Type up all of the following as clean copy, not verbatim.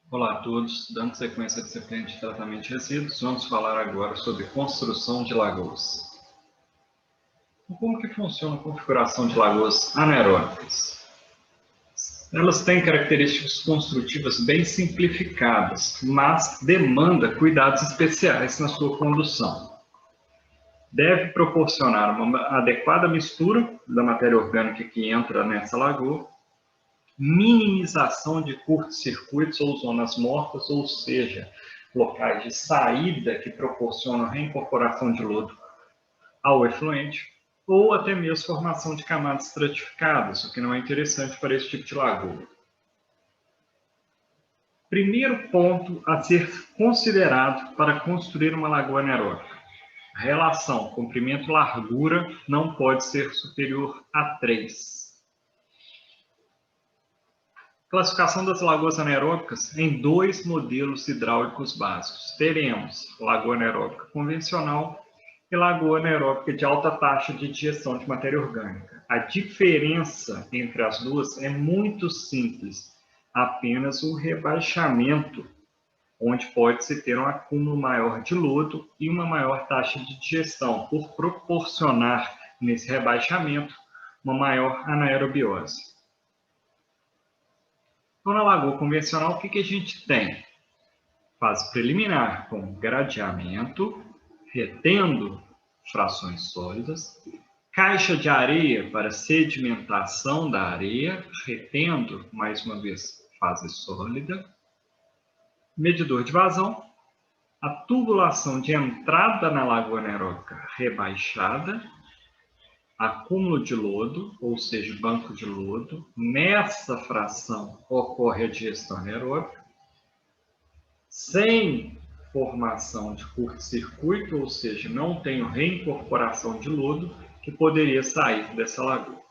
Olá a todos, dando sequência à disciplina de tratamento de resíduos, vamos falar agora sobre construção de lagoas. Como que funciona a configuração de lagoas anaeróbicas? Elas têm características construtivas bem simplificadas, mas demanda cuidados especiais na sua condução. Deve proporcionar uma adequada mistura da matéria orgânica que entra nessa lagoa, minimização de curtos-circuitos ou zonas mortas, ou seja, locais de saída que proporcionam reincorporação de lodo ao efluente, ou até mesmo formação de camadas estratificadas, o que não é interessante para esse tipo de lagoa. Primeiro ponto a ser considerado para construir uma lagoa anaeróbica: a relação comprimento-largura não pode ser superior a 3. Classificação das lagoas anaeróbicas em 2 modelos hidráulicos básicos. Teremos lagoa anaeróbica convencional e lagoa anaeróbica de alta taxa de digestão de matéria orgânica. A diferença entre as duas é muito simples, apenas o rebaixamento, onde pode-se ter um acúmulo maior de lodo e uma maior taxa de digestão, por proporcionar, nesse rebaixamento, uma maior anaerobiose. Então, na lagoa convencional, o que a gente tem? Fase preliminar, com gradeamento, retendo frações sólidas, caixa de areia para sedimentação da areia, retendo, mais uma vez, fase sólida, medidor de vazão, a tubulação de entrada na lagoa anaeróbica rebaixada, acúmulo de lodo, ou seja, banco de lodo. Nessa fração ocorre a digestão anaeróbica, sem formação de curto-circuito, ou seja, não tenho reincorporação de lodo que poderia sair dessa lagoa.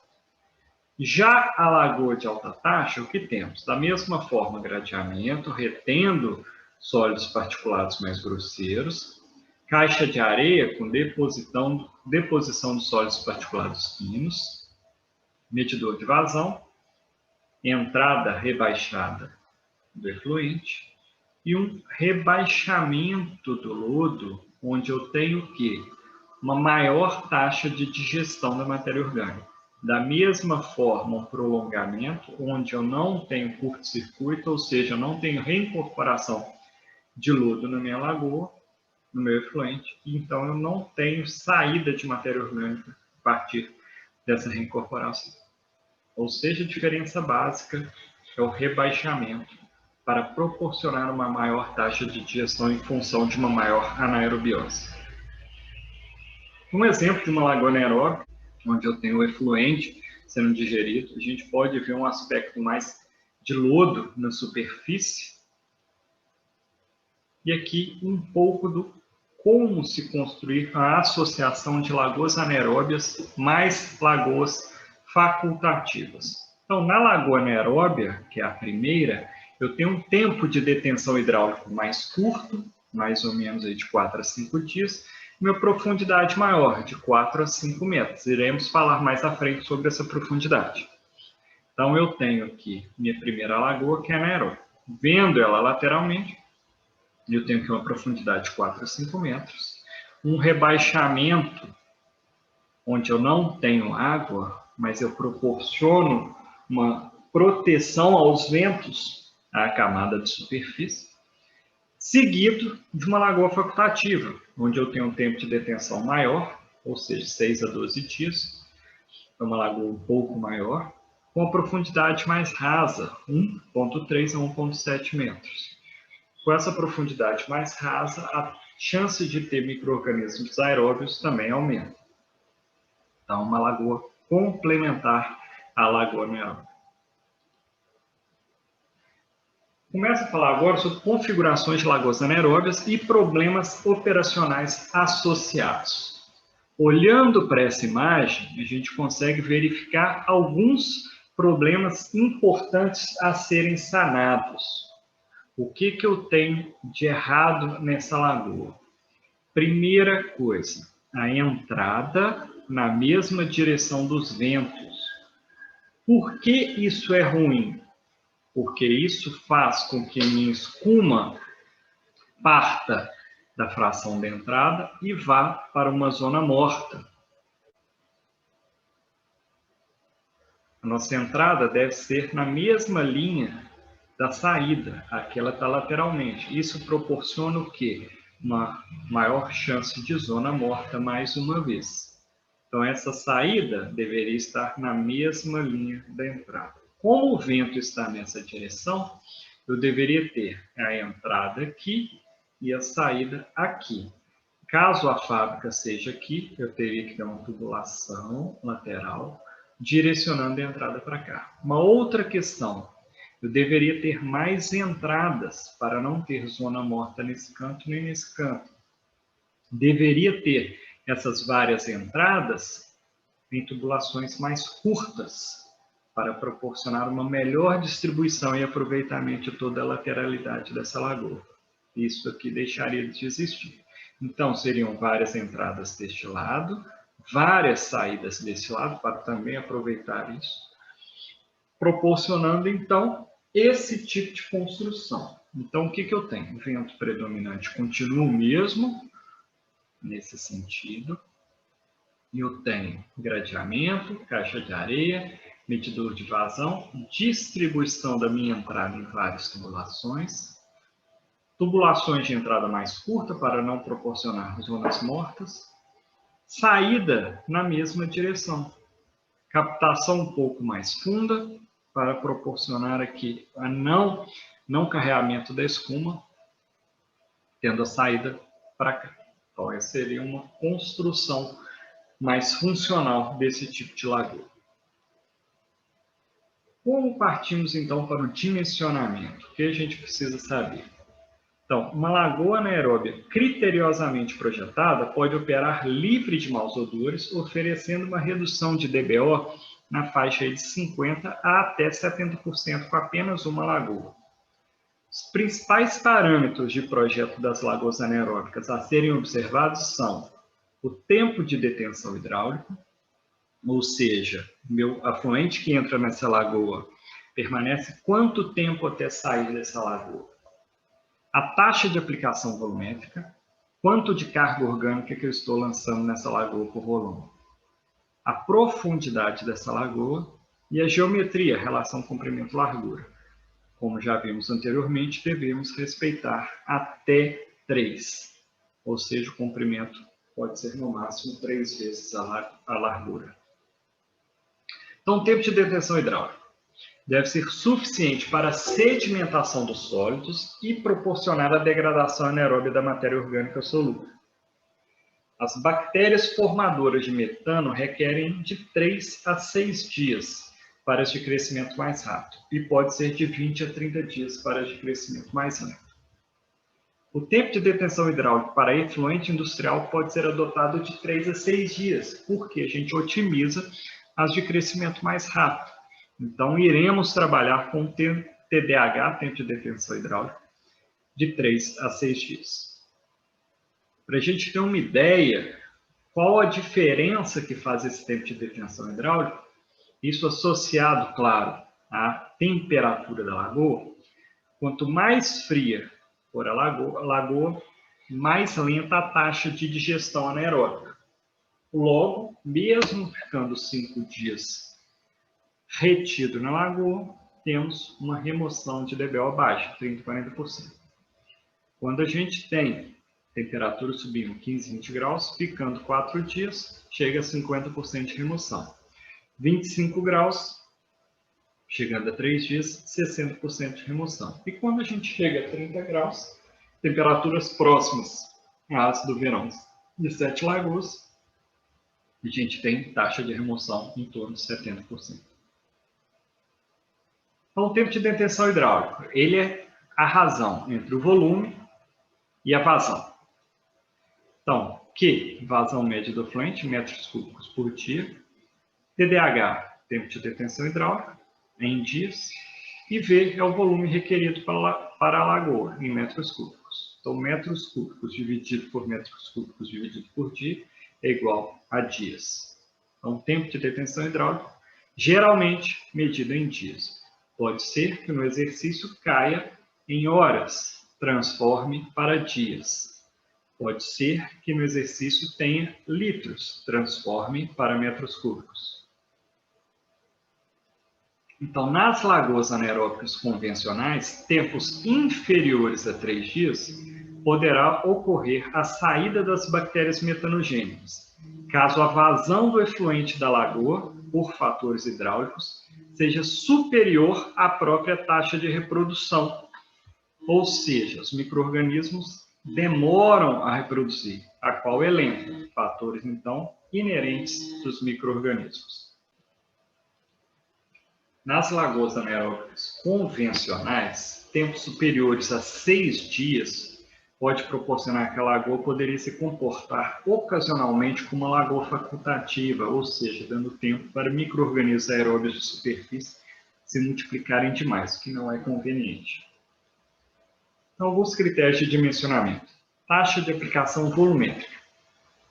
Já a lagoa de alta taxa, o que temos? Da mesma forma, gradeamento, retendo sólidos particulados mais grosseiros, caixa de areia com deposição de sólidos particulados finos, medidor de vazão, entrada rebaixada do efluente e um rebaixamento do lodo, onde eu tenho o quê? Uma maior taxa de digestão da matéria orgânica. Da mesma forma, um prolongamento, onde eu não tenho curto-circuito, ou seja, eu não tenho reincorporação de lodo na minha lagoa, no meu efluente, então eu não tenho saída de matéria orgânica a partir dessa reincorporação. Ou seja, a diferença básica é o rebaixamento para proporcionar uma maior taxa de digestão em função de uma maior anaerobiose. Um exemplo de uma lagoa anaeróbica, onde eu tenho o efluente sendo digerido, a gente pode ver um aspecto mais de lodo na superfície. E aqui um pouco do como se construir a associação de lagoas anaeróbias mais lagoas facultativas. Então, na lagoa anaeróbia, que é a primeira, eu tenho um tempo de detenção hidráulico mais curto, mais ou menos aí de 4 a 5 dias, e uma profundidade maior, de 4 a 5 metros. Iremos falar mais à frente sobre essa profundidade. Então, eu tenho aqui minha primeira lagoa, que é anaeróbica. Vendo ela lateralmente, eu tenho aqui uma profundidade de 4 a 5 metros, um rebaixamento, onde eu não tenho água, mas eu proporciono uma proteção aos ventos à camada de superfície, seguido de uma lagoa facultativa, onde eu tenho um tempo de detenção maior, ou seja, 6 a 12 dias, é uma lagoa um pouco maior, com a profundidade mais rasa, 1,3 a 1,7 metros. Com essa profundidade mais rasa, a chance de ter micro-organismos aeróbios também aumenta. Então, uma lagoa complementar à lagoa anaeróbica. Começo a falar agora sobre configurações de lagoas anaeróbias e problemas operacionais associados. Olhando para essa imagem, a gente consegue verificar alguns problemas importantes a serem sanados. O que eu tenho de errado nessa lagoa? Primeira coisa, a entrada na mesma direção dos ventos. Por que isso é ruim? porque isso faz com que a minha escuma parta da fração da entrada e vá para uma zona morta. A nossa entrada deve ser na mesma linha da saída, aqui ela está lateralmente. Isso proporciona o quê? Uma maior chance de zona morta mais uma vez. Então, essa saída deveria estar na mesma linha da entrada. Como o vento está nessa direção, eu deveria ter a entrada aqui e a saída aqui. Caso a fábrica seja aqui, eu teria que ter uma tubulação lateral direcionando a entrada para cá. Uma outra questão, eu deveria ter mais entradas para não ter zona morta nesse canto nem nesse canto. Deveria ter essas várias entradas em tubulações mais curtas para proporcionar uma melhor distribuição e aproveitamento de toda a lateralidade dessa lagoa. Isso aqui deixaria de existir. Então, seriam várias entradas deste lado, várias saídas desse lado, para também aproveitar isso, proporcionando, então, esse tipo de construção. Então, o que eu tenho? O vento predominante continua o mesmo, nesse sentido. Eu tenho gradeamento, caixa de areia, medidor de vazão, distribuição da minha entrada em várias tubulações, tubulações de entrada mais curta para não proporcionar zonas mortas, saída na mesma direção, captação um pouco mais funda para proporcionar aqui a não carregamento da escuma, tendo a saída para cá. Então, essa seria uma construção mais funcional desse tipo de lagoa. Como partimos, então, para o dimensionamento? O que a gente precisa saber? Então, uma lagoa anaeróbia criteriosamente projetada pode operar livre de maus odores, oferecendo uma redução de DBO na faixa de 50% a até 70% com apenas uma lagoa. Os principais parâmetros de projeto das lagoas anaeróbicas a serem observados são o tempo de detenção hidráulica, ou seja, o meu afluente que entra nessa lagoa permanece quanto tempo até sair dessa lagoa. A taxa de aplicação volumétrica, quanto de carga orgânica que eu estou lançando nessa lagoa por volume. A profundidade dessa lagoa e a geometria, relação comprimento-largura. Como já vimos anteriormente, devemos respeitar até 3, ou seja, o comprimento pode ser no máximo 3 vezes a largura. Então, o tempo de detenção hidráulica deve ser suficiente para a sedimentação dos sólidos e proporcionar a degradação anaeróbia da matéria orgânica solúvel. As bactérias formadoras de metano requerem de 3 a 6 dias para as de crescimento mais rápido e pode ser de 20 a 30 dias para as de crescimento mais lento. O tempo de detenção hidráulica para efluente industrial pode ser adotado de 3 a 6 dias, porque a gente otimiza as de crescimento mais rápido. Então, iremos trabalhar com TDH, tempo de detenção hidráulica, de 3 a 6 dias. Para a gente ter uma ideia, qual a diferença que faz esse tempo de detenção hidráulica, isso associado, claro, à temperatura da lagoa, quanto mais fria for a lagoa, mais lenta a taxa de digestão anaeróbica. Logo, mesmo ficando 5 dias retido na lagoa, temos uma remoção de DBO baixa, 30% a 40%. Quando a gente tem temperatura subindo 15, 20 graus, ficando 4 dias, chega a 50% de remoção. 25 graus, chegando a 3 dias, 60% de remoção. E quando a gente chega a 30 graus, temperaturas próximas às do verão de 7 lagoas, a gente tem taxa de remoção em torno de 70%. Então, o tempo de detenção hidráulica, ele é a razão entre o volume e a vazão. Então, Q, vazão média do efluente, metros cúbicos por dia. TDH, tempo de detenção hidráulica, em dias. E V é o volume requerido para a lagoa, em metros cúbicos. Então, metros cúbicos dividido por metros cúbicos dividido por dia é igual a dias. Então, tempo de detenção hidráulica, geralmente medido em dias. Pode ser que no exercício caia em horas, transforme para dias. Pode ser que no exercício tenha litros, transforme para metros cúbicos. Então, nas lagoas anaeróbicas convencionais, tempos inferiores a 3 dias, poderá ocorrer a saída das bactérias metanogênicas, caso a vazão do efluente da lagoa, por fatores hidráulicos, seja superior à própria taxa de reprodução. Ou seja, os micro-organismos demoram a reproduzir, a qual é lenta, fatores, então, inerentes dos micro-organismos. Nas lagoas anaeróbicas convencionais, tempos superiores a 6 dias pode proporcionar que a lagoa poderia se comportar ocasionalmente como uma lagoa facultativa, ou seja, dando tempo para micro-organismos aeróbios de superfície se multiplicarem demais, o que não é conveniente. Então, alguns critérios de dimensionamento. Taxa de aplicação volumétrica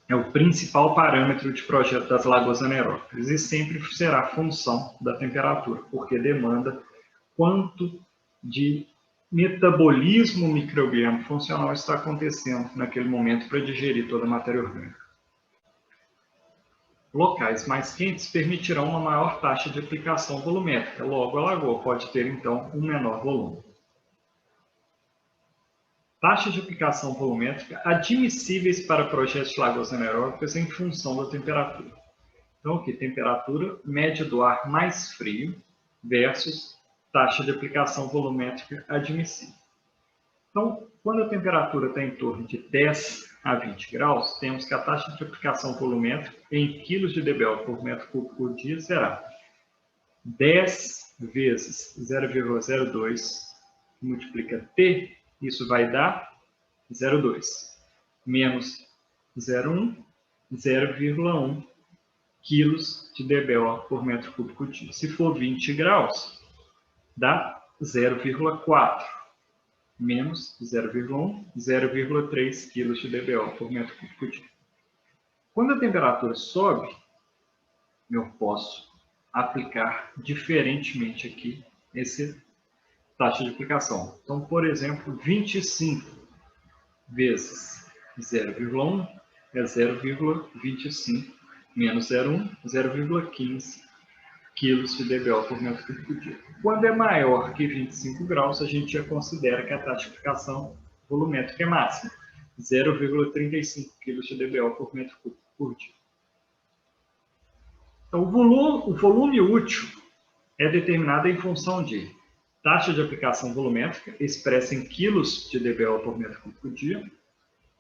é o principal parâmetro de projeto das lagoas anaeróbicas e sempre será função da temperatura, porque demanda quanto de metabolismo microbiano funcional está acontecendo naquele momento para digerir toda a matéria orgânica. Locais mais quentes permitirão uma maior taxa de aplicação volumétrica, logo a lagoa pode ter então um menor volume. Taxa de aplicação volumétrica admissíveis para projetos de lagoas anaeróbicas em função da temperatura. Então, aqui, temperatura média do ar mais frio versus taxa de aplicação volumétrica admissível. Então, quando a temperatura está em torno de 10 a 20 graus, temos que a taxa de aplicação volumétrica em quilos de dBO por metro cúbico por dia será 10 vezes 0,02 multiplica T, isso vai dar 0,2 menos 0,1, 0,1 quilos de dBO por metro cúbico dia. Se for 20 graus, dá 0,4 menos 0,1, 0,3 quilos de dBO por metro cúbico dia. Quando a temperatura sobe, eu posso aplicar diferentemente aqui essa taxa de aplicação. Então, por exemplo, 25 vezes 0,1 é 0,25 menos 0,1, 0,15 quilos de dBO por metro cúbico dia. Quando é maior que 25 graus, a gente já considera que a taxa de aplicação volumétrica é máxima, 0,35 quilos de dBO por metro cúbico por dia. Então, o volume útil é determinado em função de taxa de aplicação volumétrica, expressa em quilos de dBO por metro cúbico por dia,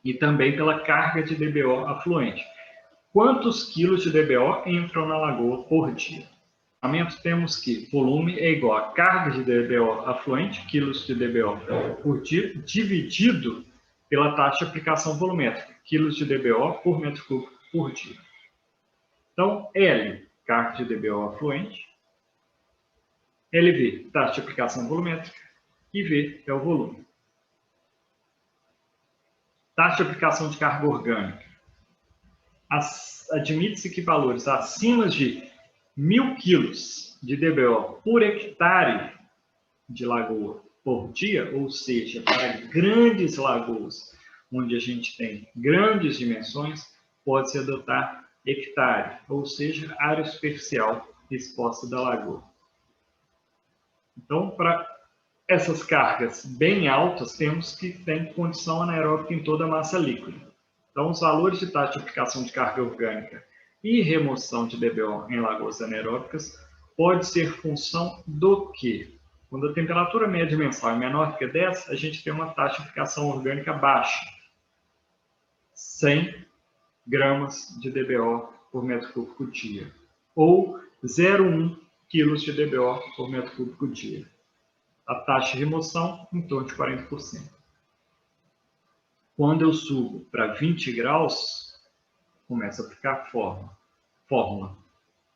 e também pela carga de dBO afluente. Quantos quilos de dBO entram na lagoa por dia? Temos que volume é igual a carga de dBO afluente, quilos de dBO por dia, dividido pela taxa de aplicação volumétrica, quilos de dBO por metro cúbico por dia. Então, L, carga de dBO afluente, LV, taxa de aplicação volumétrica, e V é o volume. Taxa de aplicação de carga orgânica. Admite-se que valores acima de 1.000 quilos de dBO por hectare de lagoa por dia, ou seja, para grandes lagoas, onde a gente tem grandes dimensões, pode-se adotar hectare, ou seja, área superficial exposta da lagoa. Então, para essas cargas bem altas, temos que ter condição anaeróbica em toda a massa líquida. Então, os valores de taxa de aplicação de carga orgânica e remoção de dBO em lagoas anaeróbicas pode ser função do quê? Quando a temperatura média mensal é menor que 10, a gente tem uma taxa de aplicação orgânica baixa, 100 gramas de dBO por metro cúbico dia, ou 0,1 quilos de dBO por metro cúbico dia. A taxa de remoção em torno de 40%. Quando eu subo para 20 graus, começa a aplicar a fórmula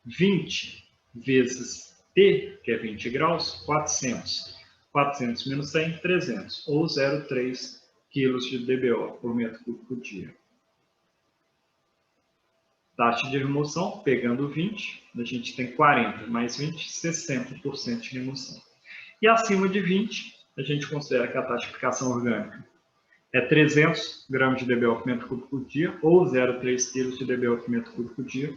20 vezes T, que é 20 graus, 400. 400 menos 100, 300, ou 0,3 quilos de dBO por metro cúbico dia. Taxa de remoção, pegando 20, a gente tem 40 mais 20, 60% de remoção. E acima de 20, a gente considera que a taxa de aplicação orgânica é 300 gramas de DBO por metro cúbico por dia, ou 0,3 kg de DBO por metro cúbico por dia,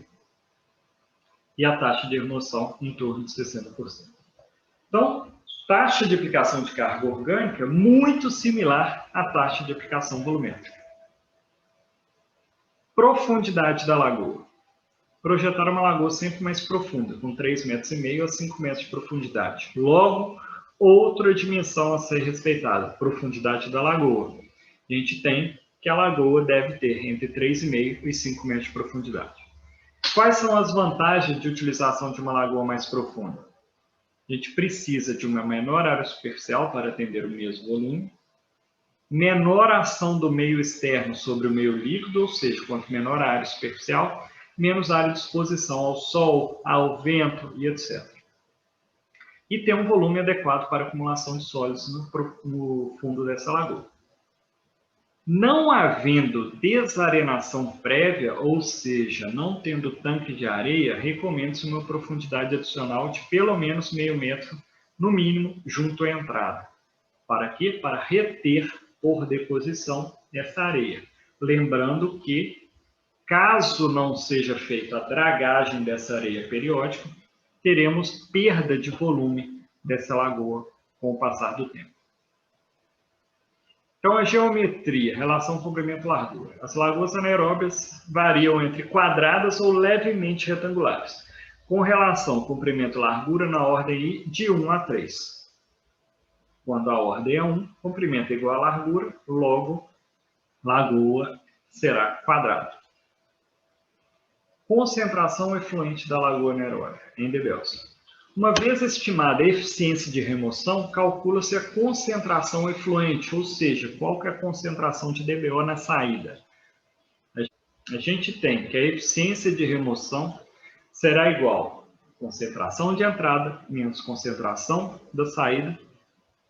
e a taxa de remoção em torno de 60%. Então, taxa de aplicação de carga orgânica muito similar à taxa de aplicação volumétrica. Profundidade da lagoa. Projetar uma lagoa sempre mais profunda, com 3,5 metros a 5 metros de profundidade. Logo, outra dimensão a ser respeitada, profundidade da lagoa. A gente tem que a lagoa deve ter entre 3,5 e 5 metros de profundidade. Quais são as vantagens de utilização de uma lagoa mais profunda? A gente precisa de uma menor área superficial para atender o mesmo volume, menor ação do meio externo sobre o meio líquido, ou seja, quanto menor a área superficial, menos área de exposição ao sol, ao vento e etc. E ter um volume adequado para acumulação de sólidos no fundo dessa lagoa. Não havendo desarenação prévia, ou seja, não tendo tanque de areia, recomenda-se uma profundidade adicional de pelo menos meio metro, no mínimo, junto à entrada. Para quê? Para reter por deposição essa areia. Lembrando que, caso não seja feita a dragagem dessa areia periódica, teremos perda de volume dessa lagoa com o passar do tempo. Então, a geometria, relação comprimento-largura. As lagoas anaeróbias variam entre quadradas ou levemente retangulares, com relação comprimento-largura na ordem de 1 a 3. Quando a ordem é 1, comprimento é igual a largura, logo, lagoa será quadrada. Concentração efluente da lagoa anaeróbia, em dBOs. Uma vez estimada a eficiência de remoção, calcula-se a concentração efluente, ou seja, qual que é a concentração de DBO na saída. A gente tem que a eficiência de remoção será igual a concentração de entrada menos concentração da saída,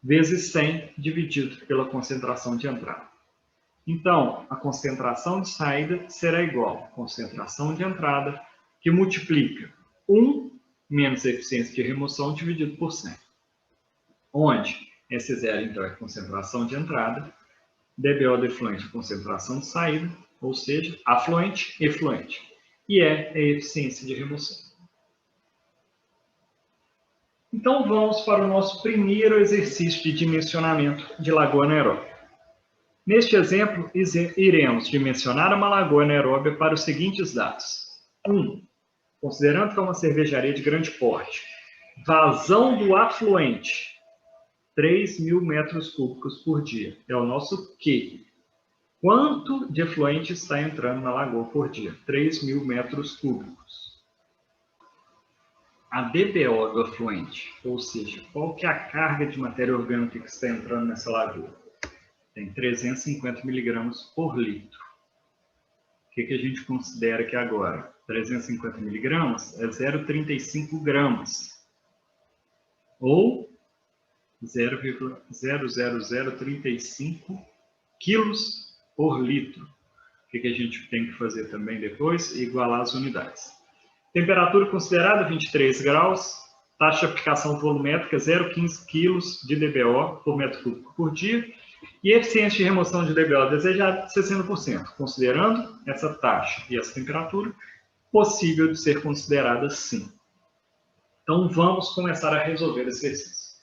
vezes 100 dividido pela concentração de entrada. Então, a concentração de saída será igual à concentração de entrada, que multiplica 1 menos a eficiência de remoção dividido por 100. Onde S0, então, é a concentração de entrada, DBO do efluente, concentração de saída, ou seja, afluente, efluente. E é a eficiência de remoção. Então, vamos para o nosso primeiro exercício de dimensionamento de lagoa anaeróbia. Neste exemplo, iremos dimensionar uma lagoa anaeróbia para os seguintes dados. 1. Considerando que é uma cervejaria de grande porte, vazão do afluente, 3.000 metros cúbicos por dia. É o nosso Q. Quanto de efluente está entrando na lagoa por dia? 3.000 metros cúbicos. A DBO do afluente, ou seja, qual que é a carga de matéria orgânica que está entrando nessa lagoa? Tem 350 miligramas por litro. O que a gente considera que agora? 350 miligramas é 0,35 gramas. Ou 0,00035 quilos por litro. O que a gente tem que fazer também depois? Igualar as unidades. Temperatura considerada 23 graus. Taxa de aplicação volumétrica 0,15 kg de DBO por metro cúbico por dia. E eficiência de remoção de DBO desejada 60%. Considerando essa taxa e essa temperatura, possível de ser considerada sim. Então, vamos começar a resolver esse exercício.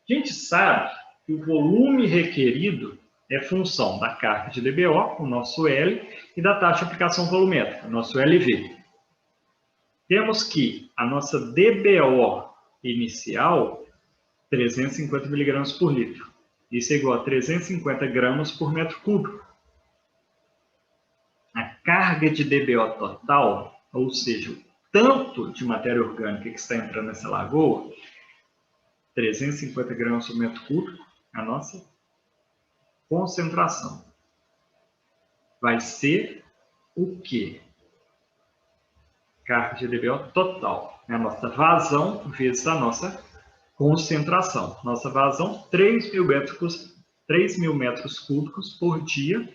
A gente sabe que o volume requerido é função da carga de DBO, o nosso L, e da taxa de aplicação volumétrica, o nosso LV. Temos que a nossa DBO inicial, 350 miligramas por litro. Isso é igual a 350 gramas por metro cúbico. A carga de DBO total, ou seja, o tanto de matéria orgânica que está entrando nessa lagoa, 350 gramas por metro cúbico, a nossa concentração. Vai ser o quê? Carga de DBO total. É a nossa vazão vezes a nossa concentração. Nossa vazão, 3.000 metros cúbicos por dia,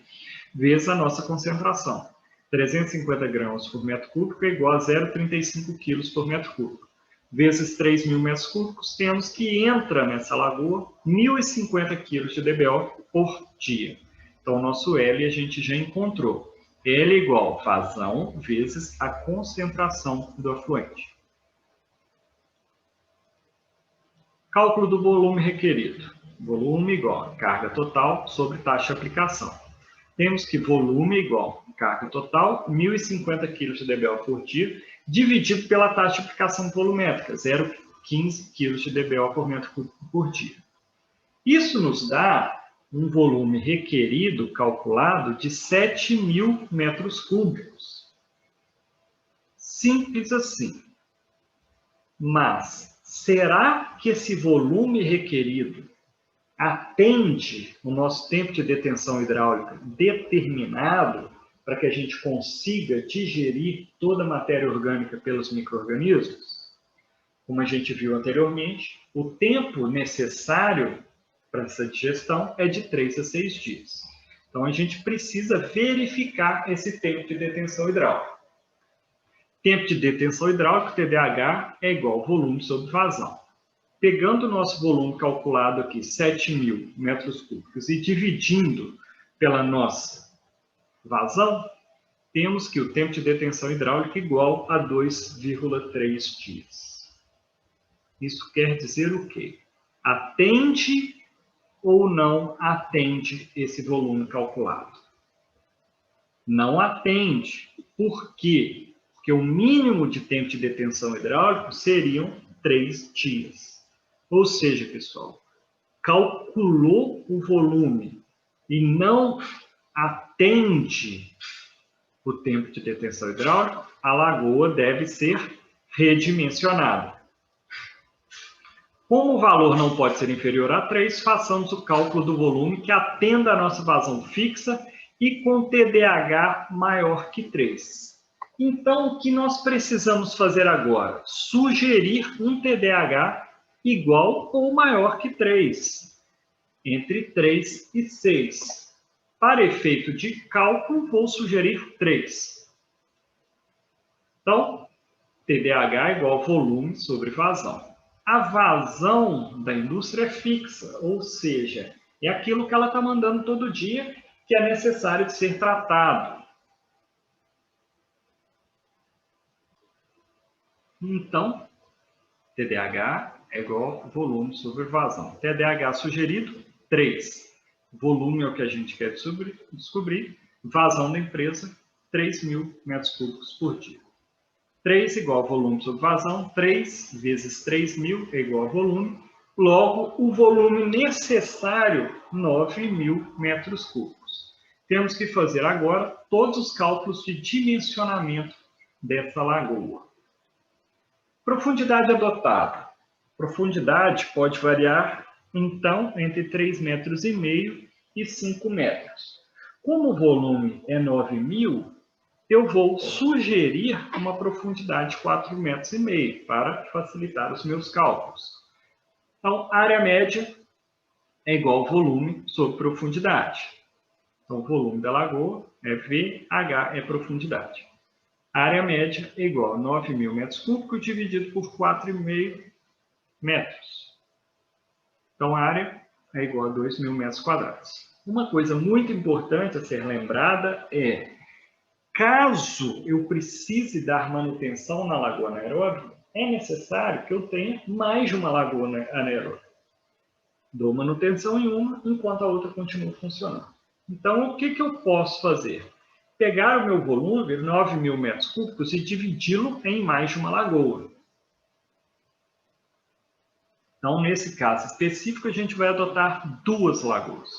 vezes a nossa concentração. 350 gramas por metro cúbico é igual a 0,35 quilos por metro cúbico. vezes 3.000 metros cúbicos, temos que entra nessa lagoa 1.050 kg de DBO por dia. Então, o nosso L a gente já encontrou. L igual vazão vezes a concentração do afluente. Cálculo do volume requerido. Volume igual a carga total sobre taxa de aplicação. Temos que volume igual a carga total, 1.050 kg de DBO por dia, dividido pela taxa de aplicação volumétrica, 0,15 kg de DBO por metro cúbico por dia. Isso nos dá um volume requerido, calculado, de 7.000 metros cúbicos. Simples assim. Mas, será que esse volume requerido atende o nosso tempo de detenção hidráulica determinado para que a gente consiga digerir toda a matéria orgânica pelos micro-organismos? Como a gente viu anteriormente, o tempo necessário para essa digestão é de 3 a 6 dias. Então, a gente precisa verificar esse tempo de detenção hidráulica. Tempo de detenção hidráulica, TDH, é igual ao volume sobre vazão. Pegando o nosso volume calculado aqui, 7.000 metros cúbicos, e dividindo pela nossa vazão, temos que o tempo de detenção hidráulica é igual a 2,3 dias. Isso quer dizer o quê? Atende ou não atende esse volume calculado? Não atende. Por quê? Porque o mínimo de tempo de detenção hidráulico seriam 3 dias. Ou seja, pessoal, calculou o volume e não atende o tempo de detenção hidráulica, a lagoa deve ser redimensionada. Como o valor não pode ser inferior a 3, façamos o cálculo do volume que atenda a nossa vazão fixa e com TDH maior que 3. Então, o que nós precisamos fazer agora? Sugerir um TDH igual ou maior que 3, entre 3 e 6. Para efeito de cálculo, vou sugerir 3. Então, TDH igual volume sobre vazão. A vazão da indústria é fixa, ou seja, é aquilo que ela está mandando todo dia que é necessário de ser tratado. Então, TDH é igual a volume sobre vazão. TDH sugerido, 3. Volume é o que a gente quer descobrir. Vazão da empresa, 3.000 metros cúbicos por dia. 3 igual a volume sobre vazão. 3 vezes 3.000 é igual a volume. Logo, o volume necessário, 9.000 metros cúbicos. Temos que fazer agora todos os cálculos de dimensionamento dessa lagoa. Profundidade adotada. Profundidade pode variar, então, entre 3,5 metros e 5 metros. Como o volume é 9.000, eu vou sugerir uma profundidade de 4,5 metros para facilitar os meus cálculos. Então, área média é igual ao volume sobre profundidade. Então, o volume da lagoa é V, H é profundidade. A área média é igual a 9.000 metros cúbicos dividido por 4,5 metros. Então, a área é igual a 2.000 metros quadrados. Uma coisa muito importante a ser lembrada é, caso eu precise dar manutenção na lagoa anaeróbica, é necessário que eu tenha mais de uma lagoa anaeróbica. Dou manutenção em uma, enquanto a outra continua funcionando. Então, o que eu posso fazer? Pegar o meu volume, 9.000 metros cúbicos, e dividi-lo em mais de uma lagoa. Então, nesse caso específico, a gente vai adotar 2 lagoas.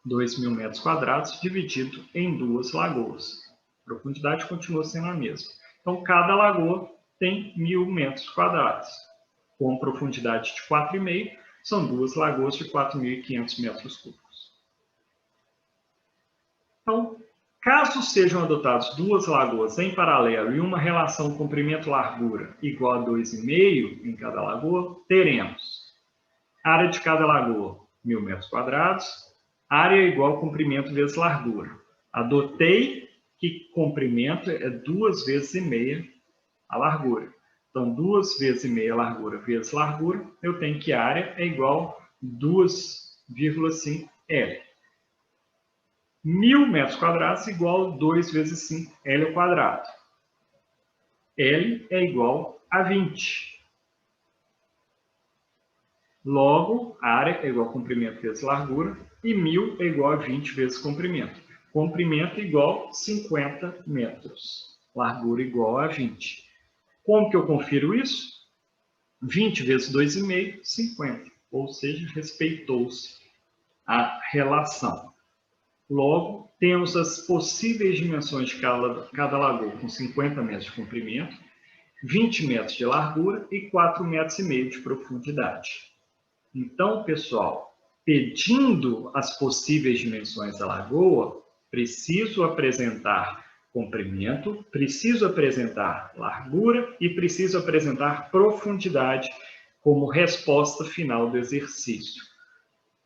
2.000 metros quadrados dividido em 2 lagoas. A profundidade continua sendo a mesma. Então, cada lagoa tem 1.000 metros quadrados. Com profundidade de 4,5, são 2 lagoas de 4.500 metros cúbicos. Então, caso sejam adotadas 2 lagoas em paralelo e uma relação comprimento-largura igual a 2,5 em cada lagoa, teremos área de cada lagoa, 1.000 metros quadrados, área igual a comprimento vezes largura. Adotei que comprimento é 2,5 vezes a largura. Então, 2 vezes meia largura vezes largura, eu tenho que a área é igual a 2,5 L. 1.000 metros quadrados igual a 2 vezes 5 L ao quadrado. L é igual a 20. Logo, a área é igual a comprimento vezes largura e 1.000 é igual a 20 vezes comprimento. Comprimento igual a 50 metros. Largura igual a 20. Como que eu confiro isso? 20 vezes 2,5, 50. Ou seja, respeitou-se a relação. Logo, temos as possíveis dimensões de cada lagoa com 50 metros de comprimento, 20 metros de largura e 4,5 metros de profundidade. Então, pessoal, pedindo as possíveis dimensões da lagoa, preciso apresentar comprimento, preciso apresentar largura e preciso apresentar profundidade como resposta final do exercício.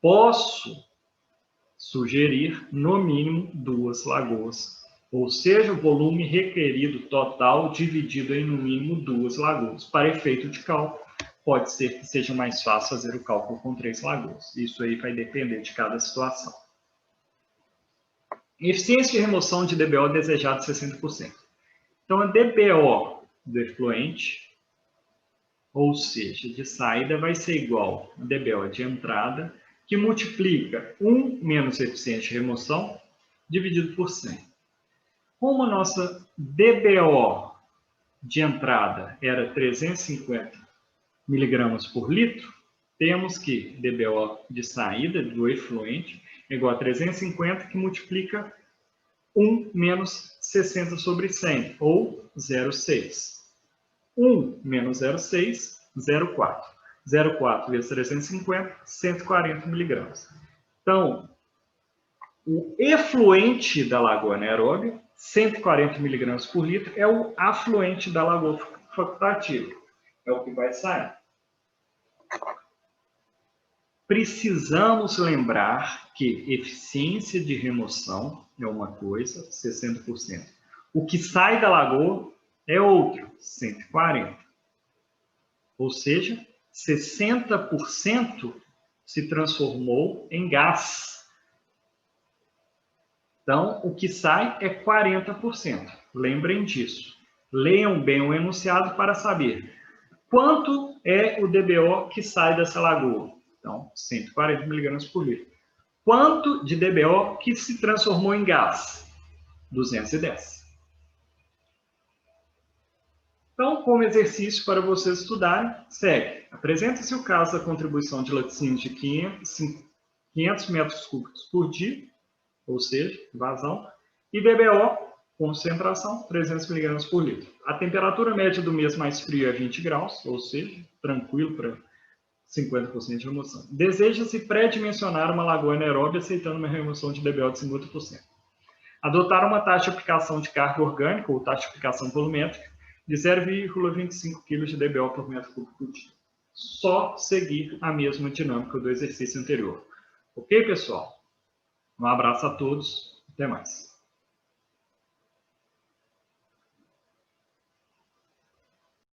Posso sugerir, no mínimo, 2 lagoas, ou seja, o volume requerido total dividido em, no mínimo, 2 lagoas. Para efeito de cálculo, pode ser que seja mais fácil fazer o cálculo com 3 lagoas. Isso aí vai depender de cada situação. Eficiência de remoção de DBO desejado 60%. Então, a DBO do efluente, ou seja, de saída, vai ser igual a DBO de entrada, que multiplica 1 menos eficiência de remoção, dividido por 100. Como a nossa DBO de entrada era 350 miligramas por litro, temos que DBO de saída do efluente é igual a 350, que multiplica 1 menos 60 sobre 100, ou 0,6. 1 menos 0,6, 0,4. 0,4 vezes 350, 140 miligramas. Então, o efluente da lagoa anaeróbia, 140 miligramas por litro, é o afluente da lagoa facultativa. É o que vai sair. Precisamos lembrar que eficiência de remoção é uma coisa, 60%. O que sai da lagoa é outro, 140. Ou seja, 60% se transformou em gás. Então, o que sai é 40%. Lembrem disso. Leiam bem o enunciado para saber quanto é o DBO que sai dessa lagoa. Então, 140 miligramas por litro. Quanto de DBO que se transformou em gás? 210. Então, como exercício para vocês estudarem, segue. Apresenta-se o caso da contribuição de laticínios de 500 metros cúbicos por dia, ou seja, vazão, e DBO, concentração, 300 miligramas por litro. A temperatura média do mês mais frio é 20 graus, ou seja, tranquilo para 50% de remoção. Deseja-se pré-dimensionar uma lagoa anaeróbia aceitando uma remoção de DBO de 50%. Adotar uma taxa de aplicação de carga orgânica, ou taxa de aplicação volumétrica, de 0,25 kg de DBO por metro cúbico por dia. Só seguir a mesma dinâmica do exercício anterior. Ok, pessoal? Um abraço a todos. Até mais.